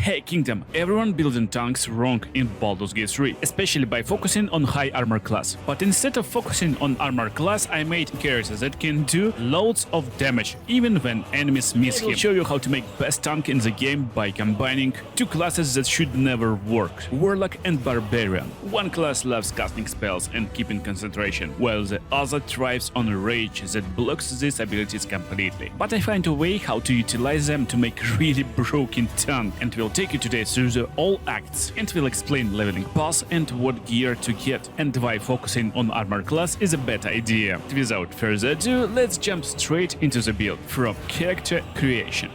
Hey Kingdom, everyone building tanks wrong in Baldurs Gate 3, especially by focusing on high armor class. But instead of focusing on armor class, I made characters that can do loads of damage, even when enemies miss him. I'll show you how to make best tank in the game by combining two classes that should never work, warlock and barbarian. One class loves casting spells and keeping concentration, while the other thrives on rage that blocks these abilities completely. But I find a way how to utilize them to make really broken tank, and we'll take you today through the all acts, and we'll explain leveling paths and what gear to get, and why focusing on armor class is a bad idea. Without further ado, let's jump straight into the build from character creation.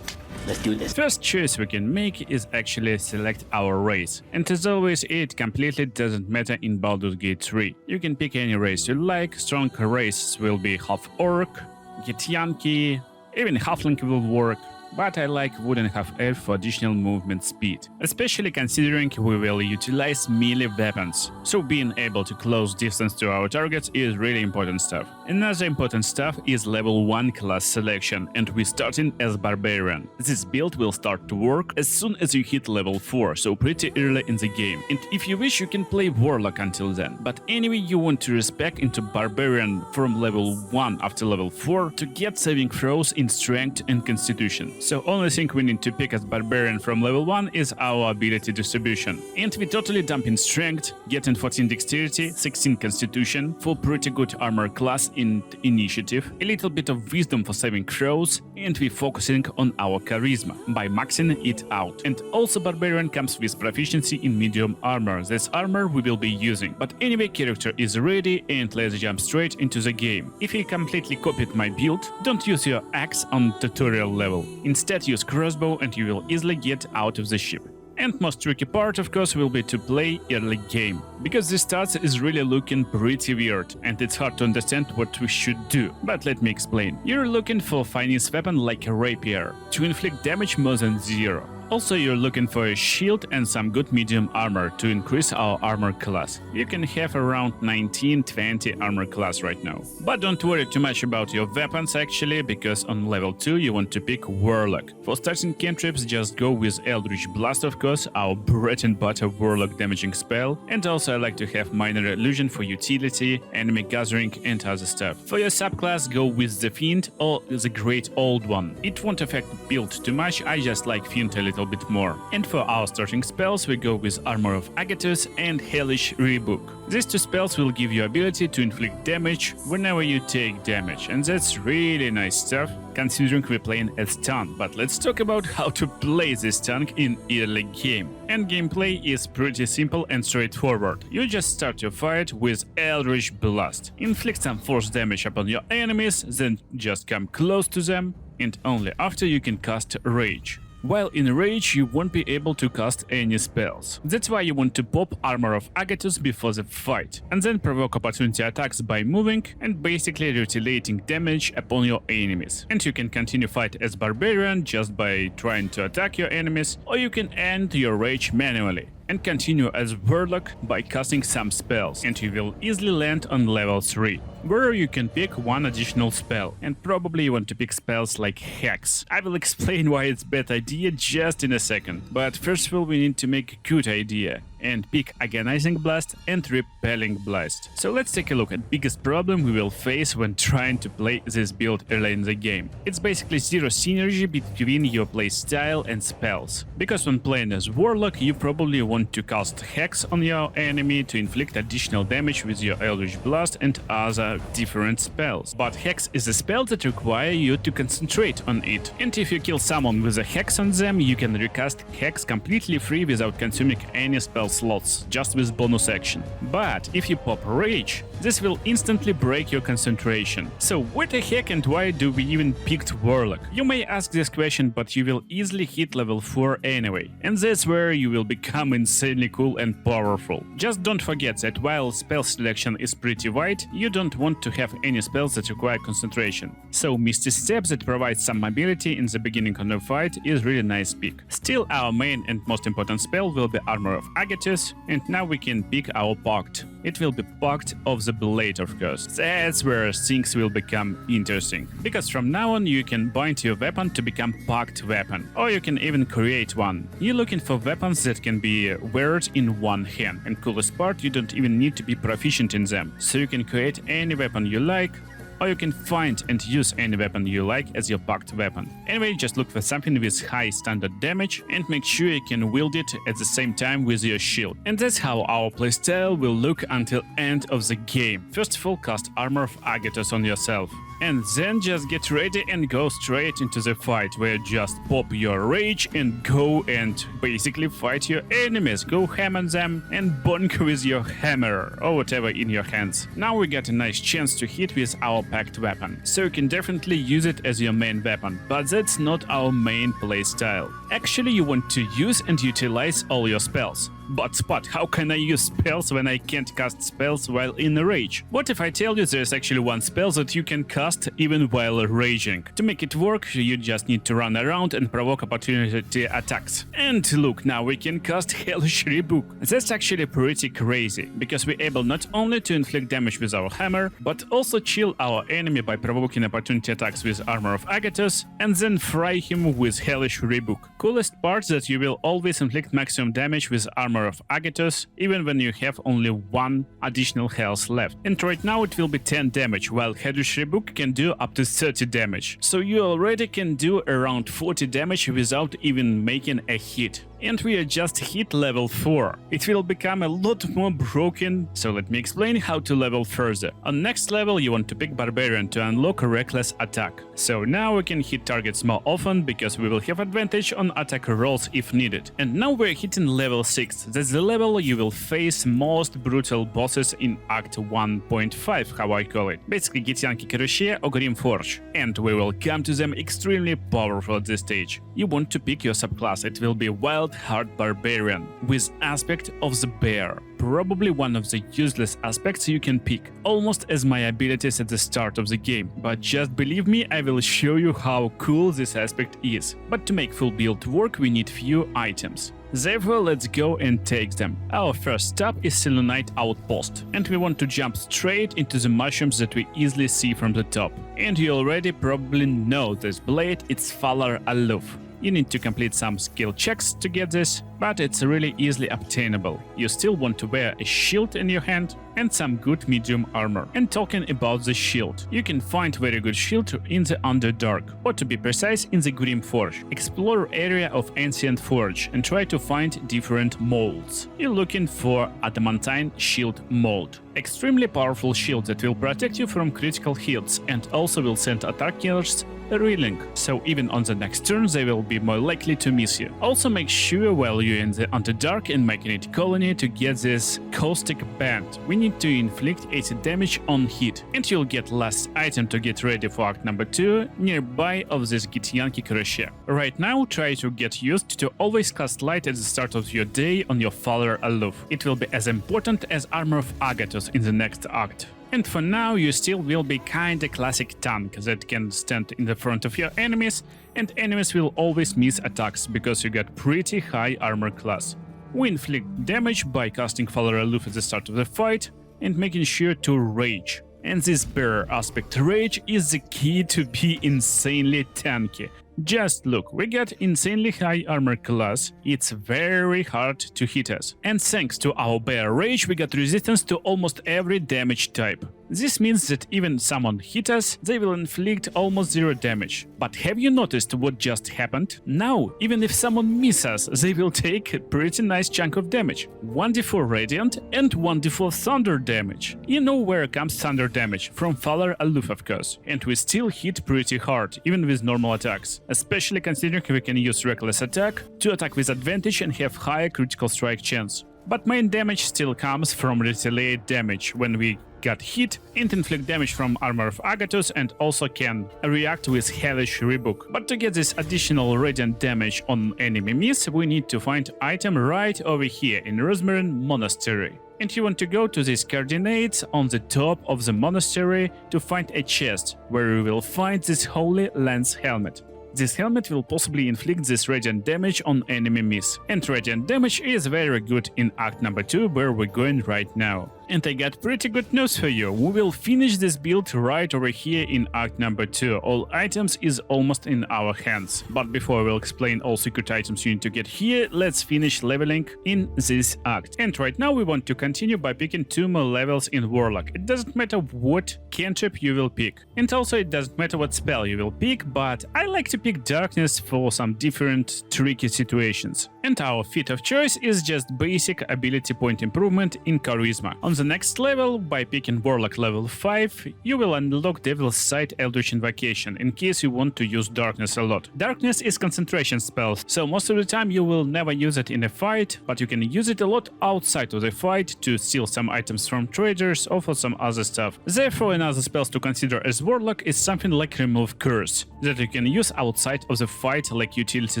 Let's do this. First choice we can make is actually select our race, and as always it completely doesn't matter in Baldur's Gate 3. You can pick any race you like. Strong races will be half orc, Githyanki, even halfling will work. But I like wood and half-elf for additional movement speed, especially considering we will utilize melee weapons, so being able to close distance to our targets is really important stuff. Another important stuff is level 1 class selection, and we're starting as barbarian. This build will start to work as soon as you hit level 4, so pretty early in the game, and if you wish you can play warlock until then. But anyway, you want to respec into barbarian from level 1 after level 4 to get saving throws in strength and constitution. So only thing we need to pick as barbarian from level 1 is our ability distribution. And we totally dump in strength, getting 14 dexterity, 16 constitution for pretty good armor class in initiative, a little bit of wisdom for saving throws, and we focusing on our charisma by maxing it out. And also barbarian comes with proficiency in medium armor. That's armor we will be using. But anyway, character is ready, and let's jump straight into the game. If you completely copied my build, don't use your axe on tutorial level. Instead, use crossbow and you will easily get out of the ship. And most tricky part, of course, will be to play early game, because the stats is really looking pretty weird, and it's hard to understand what we should do. But let me explain. You're looking for finesse weapon like a rapier, to inflict damage more than 0. Also, you're looking for a shield and some good medium armor to increase our armor class. You can have around 19-20 armor class right now. But don't worry too much about your weapons actually, because on level 2 you want to pick warlock. For starting cantrips, just go with Eldritch Blast, of course, our bread and butter warlock damaging spell. And also I like to have minor illusion for utility, enemy gathering and other stuff. For your subclass, go with the Fiend or the Great Old One. It won't affect build too much, I just like Fiend a little bit more. And for our starting spells, we go with Armor of Agathos and Hellish Rebook. These two spells will give you ability to inflict damage whenever you take damage, and that's really nice stuff, considering we're playing as tank. But let's talk about how to play this tank in early game. And gameplay is pretty simple and straightforward. You just start your fight with Eldritch Blast. Inflict some force damage upon your enemies, then just come close to them, and only after you can cast Rage. While in Rage, you won't be able to cast any spells. That's why you want to pop Armor of Agathos before the fight, and then provoke opportunity attacks by moving and basically retaliating damage upon your enemies. And you can continue fight as Barbarian just by trying to attack your enemies, or you can end your Rage manually and continue as Warlock by casting some spells, and you will easily land on level 3, where you can pick one additional spell, and probably you want to pick spells like Hex. I will explain why it's a bad idea just in a second, but first of all we need to make a good idea and pick Agonizing Blast and Repelling Blast. So let's take a look at biggest problem we will face when trying to play this build early in the game. It's basically zero synergy between your playstyle and spells, because when playing as Warlock you probably want to cast Hex on your enemy to inflict additional damage with your Eldritch Blast and other different spells. But Hex is a spell that requires you to concentrate on it, and if you kill someone with a Hex on them, you can recast Hex completely free without consuming any spell slots, just with bonus action. But if you pop Rage, this will instantly break your concentration. So what the heck, and why do we even picked Warlock? You may ask this question, but you will easily hit level 4 anyway, and that's where you will become insanely cool and powerful. Just don't forget that while spell selection is pretty wide, you don't want to have any spells that require concentration. So Misty Step that provides some mobility in the beginning of the fight is really nice pick. Still, our main and most important spell will be Armor of Agathos, and now we can pick our Pact. It will be Pact of the blade, of course. That's where things will become interesting. Because from now on you can bind your weapon to become packed weapon. Or you can even create one. You're looking for weapons that can be weared in one hand. And coolest part, you don't even need to be proficient in them. So you can create any weapon you like, or you can find and use any weapon you like as your packed weapon. Anyway, just look for something with high standard damage and make sure you can wield it at the same time with your shield. And that's how our playstyle will look until end of the game. First of all, cast Armor of Agathos on yourself. And then just get ready and go straight into the fight, where just pop your rage and go and basically fight your enemies. Go hammer them and bonk with your hammer or whatever in your hands. Now we get a nice chance to hit with our packed weapon, so you can definitely use it as your main weapon, but that's not our main playstyle. Actually, you want to use and utilize all your spells. But Spot, how can I use spells when I can't cast spells while in a rage? What if I tell you there's actually one spell that you can cast even while raging? To make it work, you just need to run around and provoke opportunity attacks. And look, now we can cast Hellish Rebuke. That's actually pretty crazy, because we're able not only to inflict damage with our hammer, but also chill our enemy by provoking opportunity attacks with Armor of Agathos, and then fry him with Hellish Rebuke. Coolest part that you will always inflict maximum damage with Armor of Agathos, even when you have only one additional health left. And right now it will be 10 damage, while Hellish Rebuke can do up to 30 damage. So you already can do around 40 damage without even making a hit. And we are just hit level 4. It will become a lot more broken, so let me explain how to level further. On next level you want to pick Barbarian to unlock a Reckless Attack. So now we can hit targets more often, because we will have advantage on attack rolls if needed. And now we're hitting level 6. That's the level you will face most brutal bosses in Act 1.5, how I call it. Basically Githyanki Crochet or Grimforge. And we will come to them extremely powerful at this stage. You want to pick your subclass. It will be Wild Heart Barbarian with aspect of the bear. Probably one of the useless aspects you can pick, almost as my abilities at the start of the game. But just believe me, I will show you how cool this aspect is. But to make full build work, we need few items. Therefore, let's go and take them. Our first stop is Selenite Outpost, and we want to jump straight into the mushrooms that we easily see from the top. And you already probably know this blade, it's Falar Aloof. You need to complete some skill checks to get this, but it's really easily obtainable. You still want to wear a shield in your hand and some good medium armor. And talking about the shield, you can find very good shield in the Underdark, or to be precise, in the Grim Forge. Explore area of Ancient Forge and try to find different molds. You're looking for Adamantine Shield mold. Extremely powerful shield that will protect you from critical hits and also will send attackers reeling, so even on the next turn they will be more likely to miss you. Also make sure while you're in the Underdark and making it colony to get this caustic band. We need to inflict 80 damage on hit, and you'll get last item to get ready for act number 2 nearby of this Githyanki Crochet. Right now try to get used to always cast light at the start of your day on your Falar Aloof. It will be as important as Armor of Agathos in the next act. And for now you still will be kinda classic tank that can stand in the front of your enemies, and enemies will always miss attacks because you got pretty high armor class. We inflict damage by casting Falar Aloof at the start of the fight and making sure to rage. And this bear aspect rage is the key to be insanely tanky. Just look, we got insanely high armor class, it's very hard to hit us. And thanks to our bear rage we got resistance to almost every damage type. This means that even someone hit us, they will inflict almost 0 damage. But have you noticed what just happened? Now, even if someone misses us, they will take a pretty nice chunk of damage. 1d4 radiant and 1d4 thunder damage. You know where comes thunder damage? From Falar Aloof, of course. And we still hit pretty hard, even with normal attacks. Especially considering we can use Reckless Attack to attack with advantage and have higher critical strike chance. But main damage still comes from retaliate damage when we got hit and inflict damage from Armor of Agathos, and also can react with Hellish Rebuke. But to get this additional radiant damage on enemy miss, we need to find item right over here in Rosmarin Monastery. And you want to go to these coordinates on the top of the monastery to find a chest where we will find this Holy Lance helmet. This helmet will possibly inflict this radiant damage on enemy miss. And radiant damage is very good in act number 2 where we're going right now. And I got pretty good news for you. We will finish this build right over here in Act number 2. All items is almost in our hands. But before I will explain all secret items you need to get here, let's finish leveling in this act. And right now we want to continue by picking 2 more levels in Warlock. It doesn't matter what cantrip you will pick. And also it doesn't matter what spell you will pick, but I like to pick Darkness for some different tricky situations. And our feat of choice is just basic ability point improvement in Charisma. On the next level, by picking Warlock level 5, you will unlock Devil's Sight Eldritch Invocation in case you want to use Darkness a lot. Darkness is concentration spell, so most of the time you will never use it in a fight, but you can use it a lot outside of the fight to steal some items from traders or for some other stuff. Therefore, another spell to consider as Warlock is something like Remove Curse, that you can use outside of the fight like utility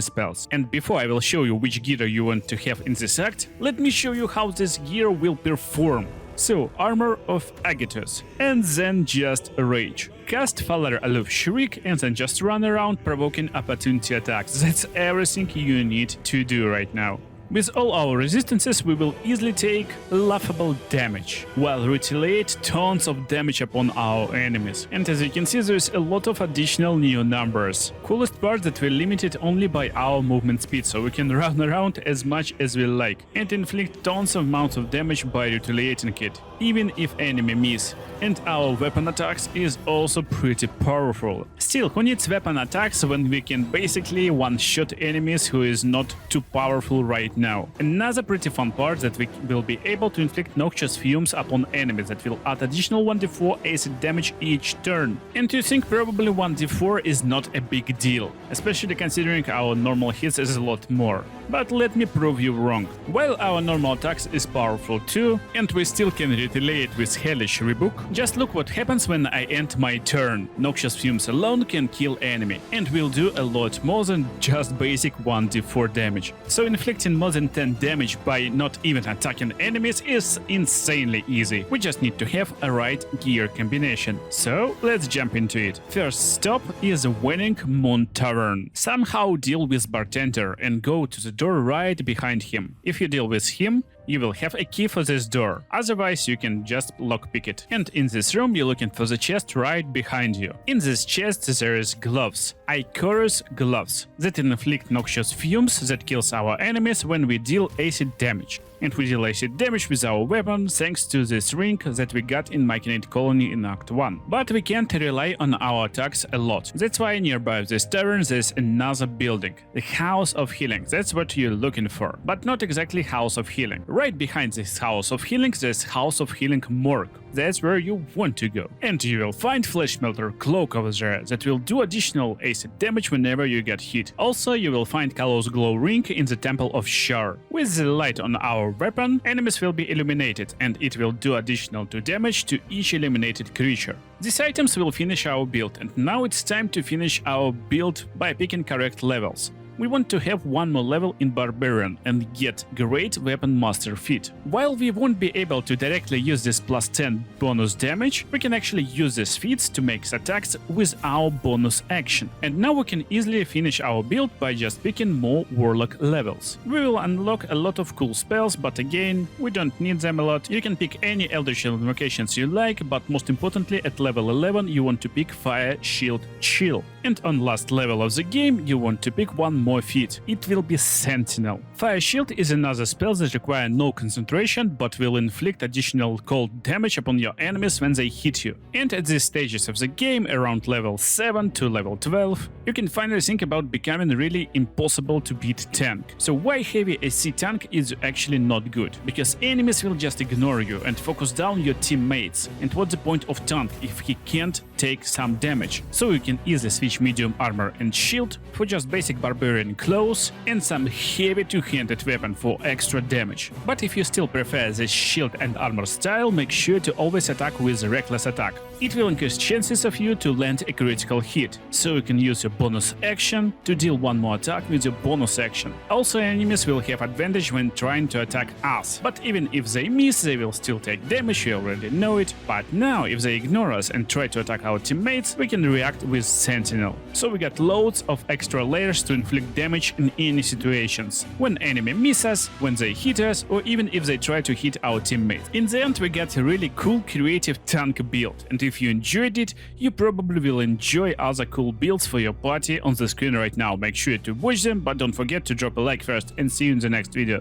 spells. And before I will show you which gear you want to have in this act, let me show you how this gear will perform. So, Armor of Agathos, and then just Rage. Cast Faller Aloof Shriek and then just run around provoking opportunity attacks. That's everything you need to do right now. With all our resistances, we will easily take laughable damage, while retaliate tons of damage upon our enemies. And as you can see, there's a lot of additional new numbers. Coolest part that we're limited only by our movement speed, so we can run around as much as we like, and inflict tons of amounts of damage by retaliating it, even if enemy miss. And our weapon attacks is also pretty powerful. Still, who needs weapon attacks when we can basically one-shot enemies who is not too powerful right now? Another pretty fun part that we will be able to inflict noxious fumes upon enemies that will add additional 1d4 acid damage each turn. And you think probably 1d4 is not a big deal, especially considering our normal hits is a lot more. But let me prove you wrong. While our normal attacks is powerful too, and we still can retaliate with Hellish Rebuke, just look what happens when I end my turn. Noxious fumes alone can kill enemy, and will do a lot more than just basic 1d4 damage. So inflicting more than 10 damage by not even attacking enemies is insanely easy. We just need to have a right gear combination. So let's jump into it. First stop is Winning Moon Tavern. Somehow deal with bartender and go to the door right behind him. If you deal with him, you will have a key for this door, otherwise you can just lockpick it. And in this room you're looking for the chest right behind you. In this chest there is gloves, Ichorus gloves, that inflict noxious fumes that kills our enemies when we deal acid damage. And we deal acid damage with our weapon thanks to this ring that we got in Myconid Colony in Act 1. But we can't rely on our attacks a lot. That's why nearby this tavern there's another building, the House of Healing. That's what you're looking for, but not exactly House of Healing. Right behind this House of Healing there's House of Healing Morgue. That's where you want to go. And you will find Flesh Melter Cloak over there that will do additional acid damage whenever you get hit. Also, you will find Kalos Glow Ring in the Temple of Shar. With the light on our weapon, enemies will be illuminated, and it will do additional 2 damage to each eliminated creature. These items will finish our build, and now it's time to finish our build by picking correct levels. We want to have 1 more level in Barbarian and get Great Weapon Master feat. While we won't be able to directly use this plus 10 bonus damage, we can actually use these feats to make attacks with our bonus action. And now we can easily finish our build by just picking more Warlock levels. We will unlock a lot of cool spells, but again, we don't need them a lot. You can pick any Eldritch invocations you like, but most importantly at level 11 you want to pick Fire, Shield, Chill. And on last level of the game you want to pick 1 more feat. It will be Sentinel. Fire Shield is another spell that requires no concentration but will inflict additional cold damage upon your enemies when they hit you. And at these stages of the game, around level 7 to level 12, you can finally think about becoming really impossible to beat tank. So why heavy AC tank is actually not good? Because enemies will just ignore you and focus down your teammates. And what's the point of tank if he can't take some damage? So you can easily switch medium armor and shield for just basic barbarian clothes and some heavy two-handed weapon for extra damage. But if you still prefer this shield and armor style, make sure to always attack with reckless attack. It will increase chances of you to land a critical hit, so you can use your bonus action to deal one more attack with your bonus action. Also, enemies will have advantage when trying to attack us, but even if they miss, they will still take damage, you already know it. But now, if they ignore us and try to attack our teammates, we can react with Sentinel. So we got loads of extra layers to inflict damage in any situations. When enemy miss us, when they hit us, or even if they try to hit our teammates. In the end, we got a really cool creative tank build, and if you enjoyed it, you probably will enjoy other cool builds for your party on the screen right now. Make sure to watch them, but don't forget to drop a like first, and see you in the next video.